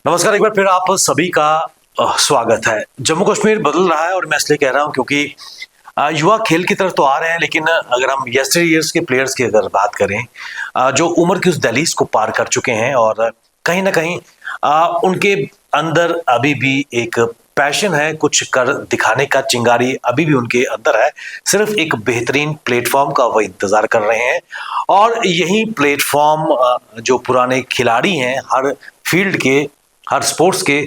नमस्कार, एक बार फिर आप सभी का स्वागत है। जम्मू कश्मीर बदल रहा है और मैं इसलिए कह रहा हूं क्योंकि युवा खेल की तरफ तो आ रहे हैं, लेकिन अगर हम यस्टर ईयर्स के प्लेयर्स की अगर बात करें, जो उम्र की उस दहलीज को पार कर चुके हैं और कहीं ना कहीं उनके अंदर अभी भी एक पैशन है, कुछ कर दिखाने का चिंगारी अभी भी उनके अंदर है। सिर्फ एक बेहतरीन प्लेटफॉर्म का वो इंतजार कर रहे हैं और यही प्लेटफॉर्म जो पुराने खिलाड़ी हैं हर फील्ड के, हर स्पोर्ट्स के,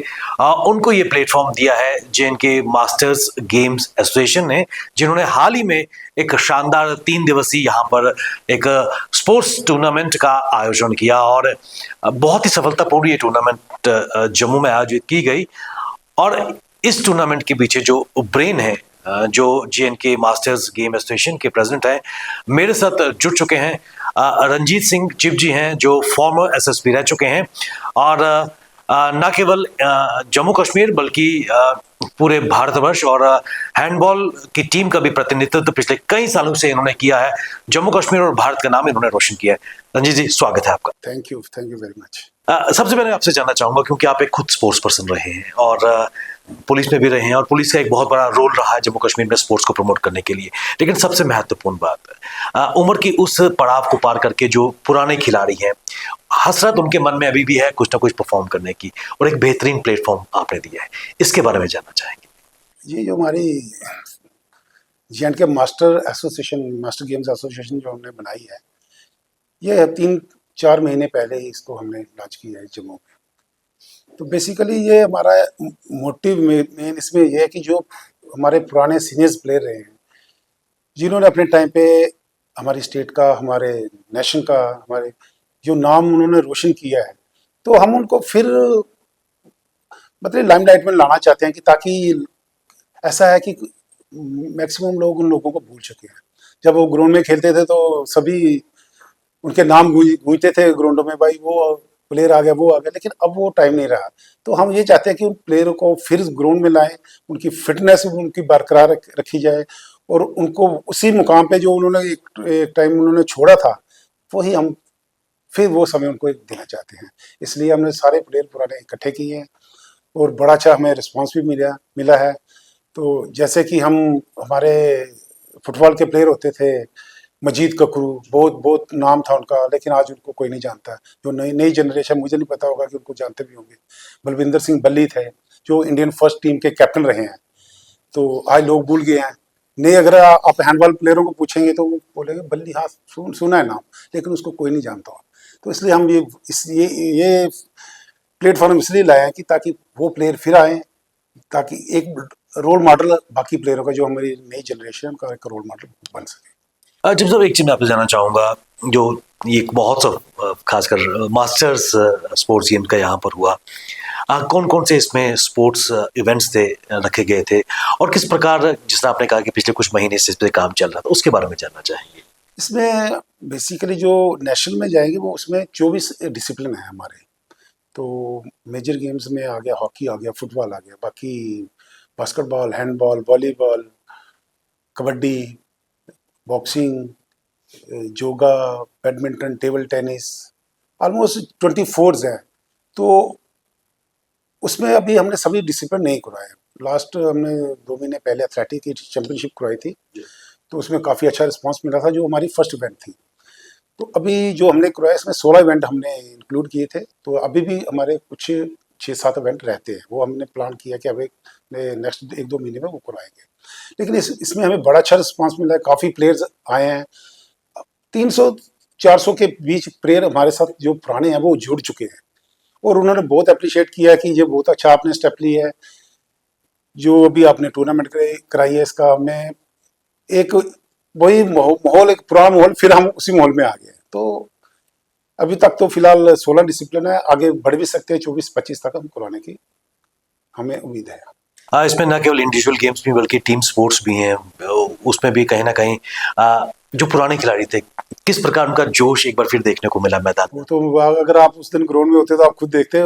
उनको ये प्लेटफॉर्म दिया है जे मास्टर्स गेम्स एसोसिएशन ने, जिन्होंने हाल ही में एक शानदार 3 दिवसीय यहाँ पर एक स्पोर्ट्स टूर्नामेंट का आयोजन किया और बहुत ही सफलतापूर्ण ये टूर्नामेंट जम्मू में आयोजित की गई। और इस टूर्नामेंट के पीछे जो ब्रेन है, जो जे मास्टर्स गेम एसोसिएशन के प्रेसिडेंट हैं, मेरे साथ जुड़ चुके हैं। रंजीत सिंह चिप जी हैं, जो फॉर्मर एसएसपी रह चुके हैं और न केवल जम्मू कश्मीर बल्कि पूरे भारतवर्ष और हैंडबॉल की टीम का भी प्रतिनिधित्व पिछले कई सालों से इन्होंने किया है। जम्मू कश्मीर और भारत का नाम इन्होंने रोशन किया है। रंजीत जी, स्वागत है आपका। Thank you very much. सबसे पहले आपसे जानना चाहूंगा, क्योंकि आप एक खुद स्पोर्ट्स पर्सन रहे हैं और पुलिस में भी रहे हैं और पुलिस का एक बहुत बड़ा रोल रहा है जम्मू कश्मीर में स्पोर्ट्स को प्रमोट करने के लिए, लेकिन सबसे महत्वपूर्ण बात उम्र की उस पड़ाव को पार करके जो पुराने खिलाड़ी हैं, हसरत उनके मन में अभी भी है कुछ ना कुछ परफॉर्म करने की, और एक बेहतरीन प्लेटफॉर्म आपने दिया है, इसके बारे में जानना चाहेंगे। ये जो हमारी जे master association, master games association जो हमने बनाई है, ये 3-4 महीने पहले ही इसको हमने लॉन्च किया है जम्मू में। तो बेसिकली ये हमारा मोटिव मेन इसमें यह है कि जो हमारे पुराने सीनियर्स प्लेयर रहे हैं, जिन्होंने अपने टाइम पे हमारी स्टेट का, हमारे नेशन का, हमारे जो नाम उन्होंने रोशन किया है, तो हम उनको फिर मतलब लाइमलाइट में लाना चाहते हैं कि ताकि ऐसा है कि मैक्सिमम लोग उन लोगों को भूल चुके हैं। जब वो ग्राउंड में खेलते थे तो सभी उनके नाम गूंजते थे ग्राउंडों में, भाई वो प्लेयर आ गया, वो आ गया, लेकिन अब वो टाइम नहीं रहा। तो हम ये चाहते हैं कि उन प्लेयरों को फिर ग्राउंड में लाएं, उनकी फिटनेस उनकी बरकरार रखी जाए और उनको उसी मुकाम पे जो उन्होंने एक टाइम उन्होंने छोड़ा था, वही हम फिर वो समय उनको देना चाहते हैं। इसलिए हमने सारे प्लेयर पुराने इकट्ठे किए हैं और बड़ा अच्छा हमें रिस्पॉन्स भी मिला है। तो जैसे कि हमारे फुटबॉल के प्लेयर होते थे, मजीद ककरू, बहुत नाम था उनका, लेकिन आज उनको कोई नहीं जानता। जो नई जनरेशन, मुझे नहीं पता होगा कि उनको जानते भी होंगे। बलविंदर सिंह बल्ली थे, जो इंडियन फर्स्ट टीम के कैप्टन रहे हैं, तो आज लोग भूल गए हैं। नहीं, अगर आप हैंडबॉल प्लेयरों को पूछेंगे तो वो बोलेंगे बल्ली, हाँ सुना है नाम, लेकिन उसको कोई नहीं जानता। तो इसलिए हम ये प्लेटफॉर्म इसलिए लाए हैं कि ताकि वो प्लेयर फिर आए, ताकि एक रोल मॉडल बाकी प्लेयरों का, जो हमारी नई जनरेशन का एक रोल मॉडल बन सके। जब सब एक चीज मैं आपसे जानना चाहूंगा, जो ये बहुत सा खासकर मास्टर्स स्पोर्ट्स गेम का यहाँ पर हुआ, कौन कौन से इसमें स्पोर्ट्स इवेंट्स थे, रखे गए थे, और किस प्रकार, जिस तरह आपने कहा कि पिछले कुछ महीने से इस पर काम चल रहा था, उसके बारे में जानना चाहेंगे। इसमें बेसिकली जो नेशनल में जाएंगे वो उसमें 24 डिसिप्लिन है हमारे। तो मेजर गेम्स में आ गया, हॉकी आ गया, फुटबॉल आ गया, बाकी basketball, handball, volleyball, kabaddi, boxing, yoga, badminton, table tennis, almost 24 हैं। तो उसमें अभी हमने सभी डिसिप्लिन नहीं करवाए। लास्ट हमने 2 महीने पहले एथलेटिक की चैंपियनशिप करवाई थी, तो उसमें काफ़ी अच्छा रिस्पांस मिला था, जो हमारी फर्स्ट इवेंट थी। तो अभी जो हमने करवाया, इसमें 16 इवेंट हमने इंक्लूड किए थे। तो अभी भी हमारे कुछ 6-7 इवेंट रहते हैं, वो हमने प्लान किया कि अभी नेक्स्ट 1-2 महीने में वो करवाएंगे। लेकिन इसमें हमें बड़ा अच्छा रिस्पांस मिला है, काफ़ी प्लेयर्स आए हैं। 300-400 के बीच प्लेयर हमारे साथ जो पुराने हैं वो जुड़ चुके हैं, और उन्होंने बहुत अप्रिशिएट किया कि ये बहुत अच्छा आपने स्टेप लिया है। जो अभी आपने टूर्नामेंट कराई है, इसका हमें एक वही माहौल, एक पुराना माहौल, फिर हम उसी माहौल में आ गए। तो अभी तक तो फिलहाल 16 डिसिप्लिन है, आगे बढ़ भी सकते हैं, 24-25 तक हम करवाने की हमें उम्मीद है। इसमें न केवल इंडिविजुअल गेम्स भी बल्कि टीम स्पोर्ट्स भी हैं, उसमें भी कहीं ना कहीं जो पुराने खिलाड़ी थे, किस प्रकार उनका जोश एक बार फिर देखने को मिला मैदान में। तो अगर आप उस दिन ग्राउंड में होते तो आप खुद देखते,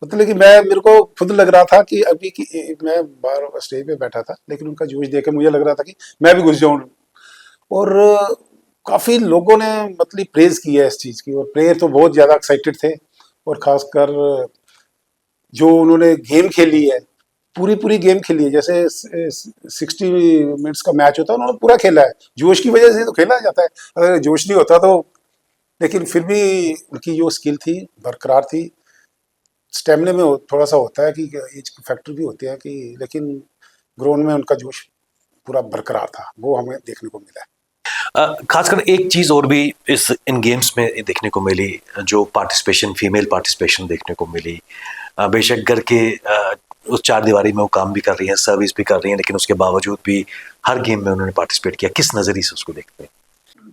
मतलब कि मेरे को खुद लग रहा था कि अभी की मैं बाहर स्टेज पे बैठा था, लेकिन उनका जोश देख के मुझे लग रहा था कि मैं भी घुस जाऊं। और काफी लोगों ने मतलब प्रेज किया है इस चीज की, और प्लेयर तो बहुत ज्यादा एक्साइटेड थे। और खासकर जो उन्होंने गेम खेली है, पूरी पूरी गेम खेली है, जैसे 60 मिनट्स का मैच होता है उन्होंने पूरा खेला है। जोश की वजह से तो खेला जाता है, अगर जोश नहीं होता तो, लेकिन फिर भी उनकी जो स्किल थी बरकरार थी। स्टेमिना में थोड़ा सा होता है कि एज फैक्टर भी होते हैं कि, लेकिन ग्राउंड में उनका जोश पूरा बरकरार था, वो हमें देखने को मिला है। खासकर एक चीज और भी इस इन गेम्स में देखने को मिली, जो पार्टिसिपेशन, फीमेल पार्टिसिपेशन देखने को मिली। बेशक घर के उस चार दीवारी में वो काम भी कर रही हैं, सर्विस भी कर रही हैं, लेकिन उसके बावजूद भी हर गेम में उन्होंने पार्टिसिपेट किया। किस नजरिए से उसको देखते हैं?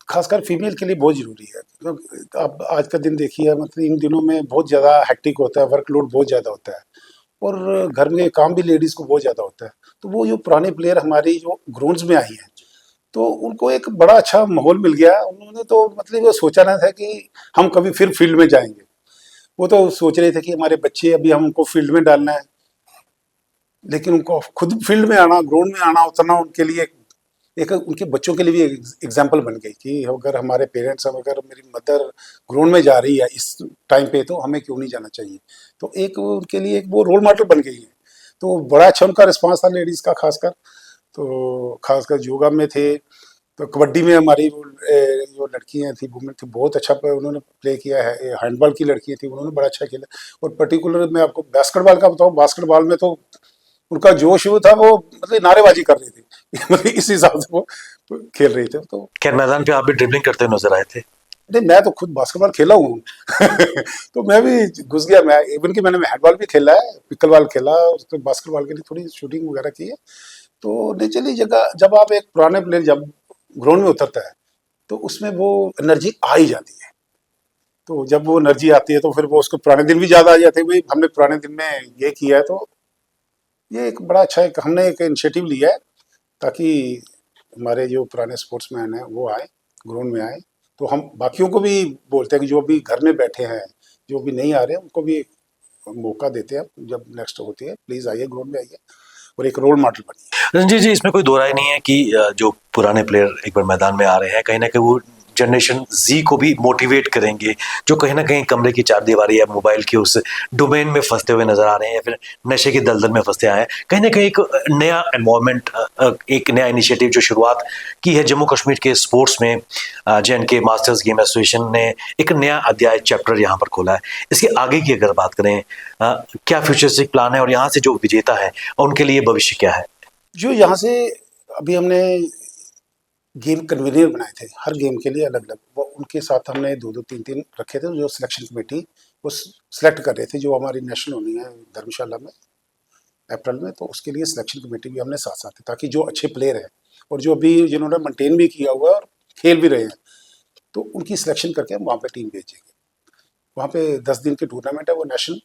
खासकर फीमेल के लिए बहुत जरूरी है, क्योंकि अब आज का दिन देखिए, मतलब इन दिनों में बहुत ज़्यादा हेक्टिक होता है, वर्कलोड बहुत ज़्यादा होता है, और घर में काम भी लेडीज़ को बहुत ज़्यादा होता है। तो वो जो पुराने प्लेयर हमारी जो ग्राउंड्स में आई हैं, तो उनको एक बड़ा अच्छा माहौल मिल गया। उन्होंने तो मतलब वो सोचा ना था कि हम कभी फिर फील्ड में जाएंगे, वो तो सोच रहे थे कि हमारे बच्चे अभी हमको फील्ड में डालना है, लेकिन उनको खुद फील्ड में आना, ग्राउंड में आना, उतरना उनके लिए एक उनके बच्चों के लिए भी एग्जाम्पल बन गई कि अगर हमारे पेरेंट्स, अगर मेरी मदर ग्राउंड में जा रही है इस टाइम पे, तो हमें क्यों नहीं जाना चाहिए। तो एक उनके लिए एक वो रोल मॉडल बन गई है। तो बड़ा अच्छा उनका रिस्पॉन्स था लेडीज़ का, खासकर तो खासकर योगा में थे, तो कबड्डी में हमारी जो लड़कियां थी, वुमेन थी, बहुत अच्छा उन्होंने प्ले किया है। हैंडबॉल की लड़कियां थी, उन्होंने बड़ा अच्छा खेला। और पर्टिकुलर मैं आपको बास्केटबॉल का बताऊं, बास्केटबॉल में तो उनका जोश वो था, वो मतलब नारेबाजी कर रही थी मतलब इस हिसाब से वो खेल रही थे। तो खैर, मैदान पे आप भी ड्रिबलिंग करते हुए नजर आए थे। नहीं, मैं तो खुद बास्केटबॉल खेला हूँ तो मैं भी घुस गया। मैं इवन कि मैंने हैंडबॉल भी खेला है, पिकलबॉल खेला, उसके बास्केटबॉल के लिए थोड़ी शूटिंग वगैरह की है। तो नेचुरली जगह जब आप एक पुराने प्लेयर जब ग्राउंड में उतरता है, तो उसमें वो एनर्जी आ ही जाती है। तो जब वो एनर्जी आती है, तो फिर वो उसको पुराने दिन भी याद आ जाते हैं, भाई हमने पुराने दिन में ये किया है। तो ये एक बड़ा अच्छा एक हमने एक इनिशिएटिव लिया है, ताकि हमारे जो पुराने स्पोर्ट्समैन हैं वो आए, ग्राउंड में आए। तो हम बाकियों को भी बोलते हैं कि जो भी घर में बैठे हैं, जो भी नहीं आ रहे हैं, उनको भी मौका देते हैं, जब नेक्स्ट होती है प्लीज आइए, ग्राउंड में आइए और एक रोल मॉडल बनिए। रंजीत जी, इसमें कोई दो राय नहीं है कि जो पुराने प्लेयर एक बार मैदान में आ रहे हैं, कहीं ना कहीं वो जनरेशन जी को भी मोटिवेट करेंगे, जो कहीं ना कहीं कमरे की चार दीवारी या मोबाइल के उस डोमेन में फंसते हुए नजर आ रहे हैं, या फिर नशे की दलदल में फंसते आए हैं। कहीं ना कहीं एक नया एनवायरमेंट, एक नया इनिशिएटिव जो शुरुआत की है जम्मू कश्मीर के स्पोर्ट्स में, JNK मास्टर्स गेम एसोसिएशन ने एक नया अध्याय, चैप्टर यहाँ पर खोला है। इसके आगे की अगर बात करें, क्या फ्यूचरिस्टिक प्लान है, और यहाँ से जो विजेता है उनके लिए भविष्य क्या है? जो यहाँ से अभी हमने गेम कन्वीनियर बनाए थे, हर गेम के लिए अलग अलग, वो उनके साथ हमने दो दो तीन तीन रखे थे, जो सिलेक्शन कमेटी वो सिलेक्ट कर रहे थे, जो हमारी नेशनल होनी है धर्मशाला में अप्रैल में। तो उसके लिए सिलेक्शन कमेटी भी हमने साथ साथ है, ताकि जो अच्छे प्लेयर हैं और जो अभी जिन्होंने मेंटेन भी किया हुआ है और खेल भी रहे हैं, तो उनकी सिलेक्शन करके हम वहाँ पे टीम भेजेंगे। वहाँ पे 10 दिन की टूर्नामेंट है वो नेशनल।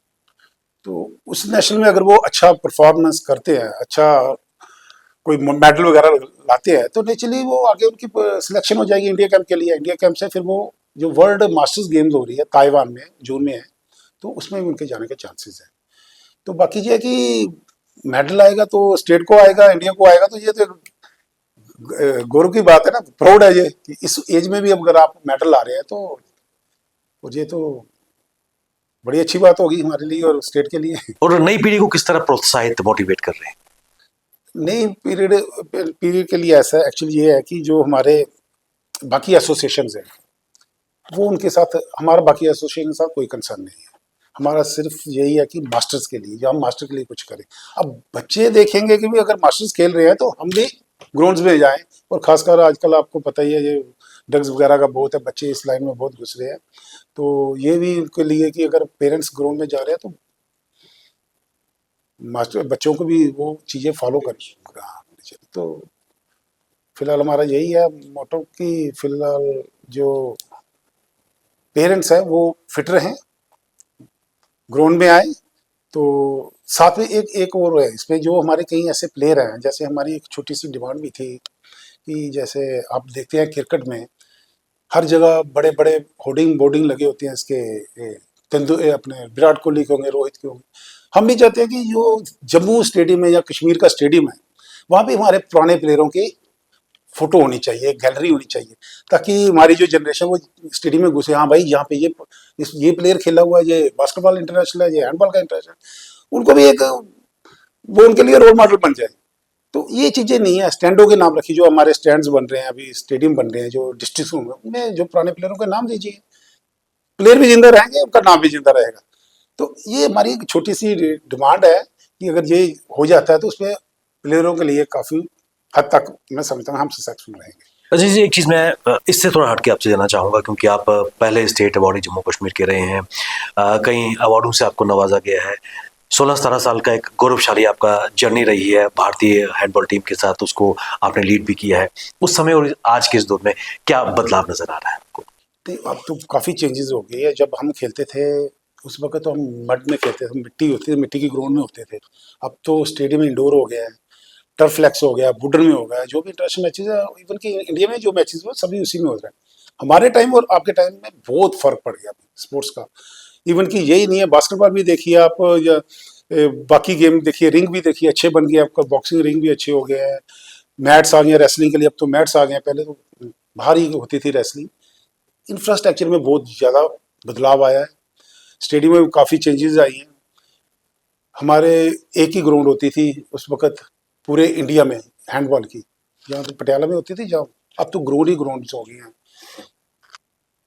तो उस नेशनल में अगर वो अच्छा परफॉर्मेंस करते हैं, अच्छा कोई मेडल वगैरह लाते हैं, तो नेचुरली वो आगे उनकी सिलेक्शन हो जाएगी इंडिया कैंप के लिए। इंडिया कैंप से फिर वो जो वर्ल्ड मास्टर्स गेम्स हो रही है ताइवान में जून में है, तो उसमें भी उनके जाने के चांसेस है। तो बाकी ये है कि मेडल आएगा तो स्टेट को आएगा, इंडिया को आएगा, तो ये तो गौरव की बात है ना, प्राउड है ये कि इस एज में भी अगर आप मेडल ला रहे हैं, तो ये तो बड़ी अच्छी बात होगी हमारे लिए और स्टेट के लिए। और नई पीढ़ी को किस तरह प्रोत्साहित, मोटिवेट कर रहे हैं? नई पीरियड के लिए ऐसा एक्चुअली ये है कि जो हमारे बाकी एसोसिएशंस हैं, वो उनके साथ, हमारा बाकी एसोसिएशन के साथ कोई कंसर्न नहीं है। हमारा सिर्फ यही है कि मास्टर्स के लिए, जो हम मास्टर के लिए कुछ करें। अब बच्चे देखेंगे कि भी अगर मास्टर्स खेल रहे हैं, तो हम भी ग्राउंड्स में जाएं। और खासकर आजकल आपको पता ही है, ये ड्रग्स वगैरह का बहुत है, बच्चे इस लाइन में बहुत घुस रहे हैं। तो ये भी उनके लिए कि अगर पेरेंट्स ग्राउंड में जा रहे हैं, तो मास्टर बच्चों को भी वो चीज़ें फॉलो कर। तो फिलहाल हमारा यही है मोटो कि फिलहाल जो पेरेंट्स हैं वो फिट रहें, ग्राउंड में आए। तो साथ में एक और है इसमें, जो हमारे कई ऐसे प्लेयर हैं, जैसे हमारी एक छोटी सी डिमांड भी थी कि जैसे आप देखते हैं क्रिकेट में हर जगह बड़े बड़े होर्डिंग बोर्डिंग लगे होते हैं इसके, अपने विराट कोहली के होंगे, रोहित के होंगे। हम भी चाहते हैं कि जो जम्मू स्टेडियम है या कश्मीर का स्टेडियम है, वहाँ पे हमारे पुराने प्लेयरों की फोटो होनी चाहिए, गैलरी होनी चाहिए, ताकि हमारी जो जनरेशन वो स्टेडियम में घुसे, हाँ भाई यहाँ पे ये प्लेयर खेला हुआ है, ये बास्केटबॉल इंटरनेशनल है, ये हैंडबॉल का इंटरनेशनल। उनको भी एक वो उनके लिए रोल मॉडल बन जाए। तो ये चीजें नहीं है, स्टैंडों के नाम रखी, जो हमारे स्टैंड्स बन रहे हैं अभी, स्टेडियम बन रहे हैं जो डिस्ट्रिक्ट में, जो पुराने प्लेयरों के नाम दीजिए, प्लेयर भी जिंदा रहेंगे, उनका नाम भी जिंदा रहेगा। तो ये हमारी एक छोटी सी डिमांड है कि अगर ये हो जाता है तो उसमें प्लेयरों के लिए काफी हद तक मैं समझता हूँ हम सक्सेसफुल रहेंगे। अजीज जी, एक चीज़ मैं इससे थोड़ा हटके आपसे जानना चाहूँगा, क्योंकि आप पहले स्टेट अवार्डी जम्मू कश्मीर के रहे हैं, कई अवार्डों से आपको नवाजा गया है। 16-17 साल का एक गौरवशाली आपका जर्नी रही है भारतीय हैंडबॉल टीम के साथ, उसको आपने लीड भी किया है। उस समय और आज के इस दौर में क्या बदलाव नजर आ रहा है आपको? तो अब तो काफी चेंजेस हो गई है। जब हम खेलते थे उस वक्त तो हम मड में खेलते थे, मिट्टी होती थी, मिट्टी की ग्राउंड में होते थे। अब तो स्टेडियम इंडोर हो गया है, टर्फ फ्लेक्स हो गया, वुडन में हो गया, जो भी इंटरनेशनल मैचेस है, इवन कि इंडिया में जो मैचेस हुए सभी उसी में हो रहे हैं। हमारे टाइम और आपके टाइम में बहुत फर्क पड़ गया स्पोर्ट्स का। इवन कि यही नहीं है, बास्केटबॉल भी देखिए आप, या बाकी गेम देखिए, रिंग भी देखिए अच्छे बन गए, आपका बॉक्सिंग रिंग भी अच्छे हो गए हैं, मैट्स आ गए हैं रेसलिंग के लिए, अब तो मैट्स आ गए हैं, पहले तो बाहर ही होती थी रेसलिंग। इंफ्रास्ट्रक्चर में बहुत ज़्यादा बदलाव आया है, स्टेडियम में काफ़ी चेंजेस आई हैं। हमारे एक ही ग्राउंड होती थी उस वक्त पूरे इंडिया में हैंडबॉल की, जहाँ तो पटियाला में होती थी, जहाँ अब तो ग्राउंड ही ग्राउंड हो गए हैं।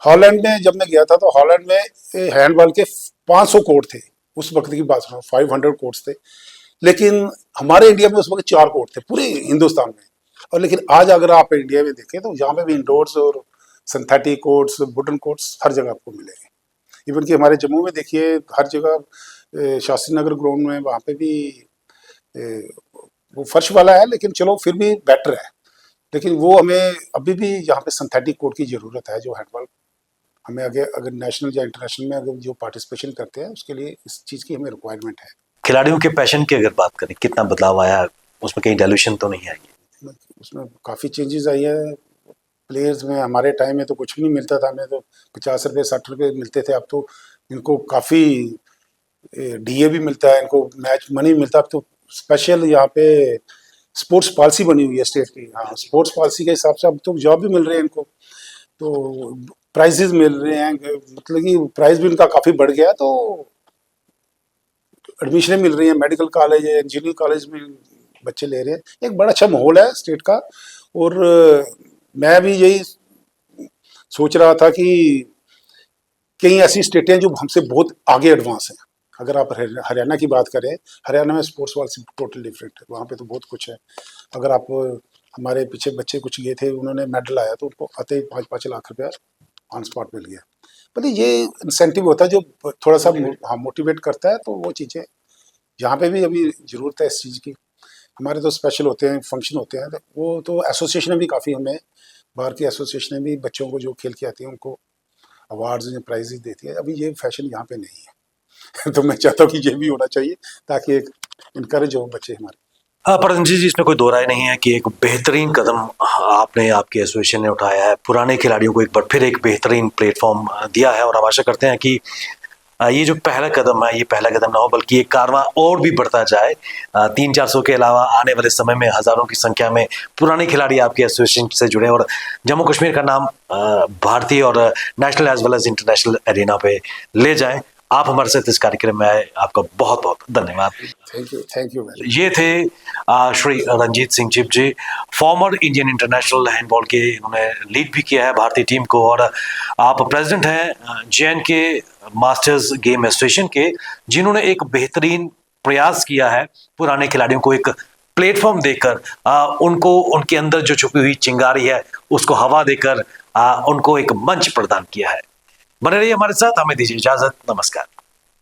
हॉलैंड में जब मैं गया था तो हॉलैंड में हैंडबॉल के 500 कोर्ट थे, उस वक्त की बात सुनो, 500 कोर्ट्स थे। लेकिन हमारे इंडिया में उस वक्त 4 कोर्ट थे पूरे हिंदुस्तान में। और लेकिन आज अगर आप इंडिया में देखें तो यहाँ पे भी इंडोर्स और सिंथेटिक कोर्ट्स, वुडन कोर्ट्स हर जगह आपको मिलेंगे। इवन कि हमारे जम्मू में देखिए हर जगह शास्त्री नगर ग्राउंड में वहाँ पे भी वो फर्श वाला है, लेकिन चलो फिर भी बेटर है। लेकिन वो हमें अभी भी यहाँ पे सिंथेटिक कोर्ट की ज़रूरत है, जो हैंडबॉल हमें आगे अगर नेशनल या इंटरनेशनल में अगर जो पार्टिसिपेशन करते हैं उसके लिए इस चीज़ की हमें रिक्वायरमेंट है। खिलाड़ियों के पैशन की अगर बात करें, कितना बदलाव आया, उसमें कहीं डायल्यूशन तो नहीं आई? उसमें काफ़ी चेंजेस आई है प्लेयर्स में। हमारे टाइम में तो कुछ भी नहीं मिलता था, हमें तो 50 रुपये 60 रुपये मिलते थे। अब तो इनको काफ़ी डीए भी मिलता है, इनको मैच मनी मिलता है। अब तो स्पेशल यहाँ पे स्पोर्ट्स पॉलिसी बनी हुई है स्टेट की, हाँ स्पोर्ट्स पॉलिसी के हिसाब से अब तो जॉब भी मिल रहे हैं इनको, तो प्राइजेज मिल रहे हैं, मतलब कि प्राइस भी उनका काफ़ी बढ़ गया, तो एडमिशन मिल रही है, मेडिकल कॉलेज है, इंजीनियरिंग कॉलेज में बच्चे ले रहे हैं। एक बड़ा अच्छा माहौल है स्टेट का। और मैं भी यही सोच रहा था कि कई ऐसी स्टेटें जो हमसे बहुत आगे एडवांस हैं। अगर आप हरियाणा की बात करें, हरियाणा में स्पोर्ट्स पॉलिसी टोटल डिफरेंट है, वहाँ पे तो बहुत कुछ है। अगर आप हमारे पीछे बच्चे कुछ गए थे, उन्होंने मेडल आया तो उनको आते ही 5-5 लाख रुपया ऑन स्पॉट मिल गया। मतलब ये इंसेंटिव होता है जो थोड़ा सा हाँ मोटिवेट करता है। तो वो चीज़ें यहाँ पे भी अभी ज़रूरत है इस चीज़ की। हमारे तो स्पेशल होते हैं, फंक्शन होते हैं, तो वो तो एसोसिएशन भी काफ़ी हमें, बाहर की एसोसिएशन भी बच्चों को जो खेल के आती हैं उनको अवार्ड्स या प्राइजेस देती है। अभी ये फैशन यहाँ पे नहीं है तो मैं चाहता हूँ कि ये भी होना चाहिए ताकि एक इनकरेज हो बच्चे हमारे। हाँ, पर रंजीत जी, इसमें कोई दो राय नहीं है कि एक बेहतरीन कदम आपने, आपकी एसोसिएशन ने उठाया है, पुराने खिलाड़ियों को एक बार फिर एक बेहतरीन प्लेटफॉर्म दिया है। और हम आशा करते हैं कि ये जो पहला कदम है, ये पहला कदम ना हो, बल्कि ये कारवां और भी बढ़ता जाए। 300-400 के अलावा आने वाले समय में हज़ारों की संख्या में पुराने खिलाड़ी आपके एसोसिएशन से जुड़े और जम्मू कश्मीर का नाम भारतीय और national as well as international arena पे ले जाएं। आप हमारे साथ इस कार्यक्रम में आए, आपका बहुत बहुत धन्यवाद। Thank you. ये थे श्री रंजीत सिंह चिप जी, फॉर्मर इंडियन इंटरनेशनल हैंडबॉल के, इन्होंने लीड भी किया है भारतीय टीम को, और आप प्रेसिडेंट हैं JNK मास्टर्स गेम एसोसिएशन के, जिन्होंने एक बेहतरीन प्रयास किया है पुराने खिलाड़ियों को एक प्लेटफॉर्म देकर, उनको उनके अंदर जो छुपी हुई चिंगारी है उसको हवा देकर उनको एक मंच प्रदान किया है। बने रहिए हमारे साथ, हमें दीजिए इजाजत, नमस्कार।